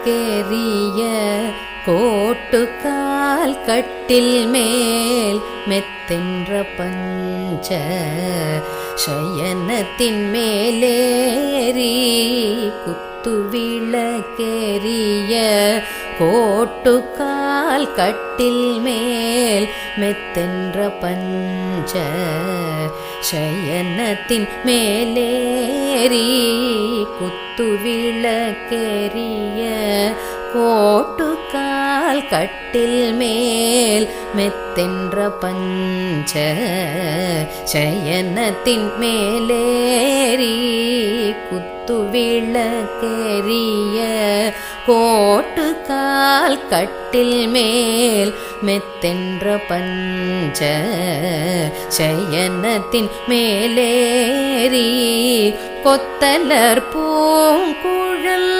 கேரிய கோட்டுக்கால் கட்டில் மேல் மெத்தென்ற பஞ்ச சயனத்தின் மேலேறி குத்துவிளக்கேறிய கோட்டுக்கால் கட்டில் மேல் மெத்தென்ற பஞ்ச சயனத்தின் மேலேறி குத்துவிளக்கேறிய கோட்டுக்கால் கட்டில் மேல் மெத்தென்ற பஞ்ச சயனத்தின் மேலேறி குத்துவிளக்கேறிய கோட்டுக்கால் கட்டில் மேல் மெத்தென்ற பஞ்ச சயனத்தின் மேலேறி கொத்தலர் பூங்குழல்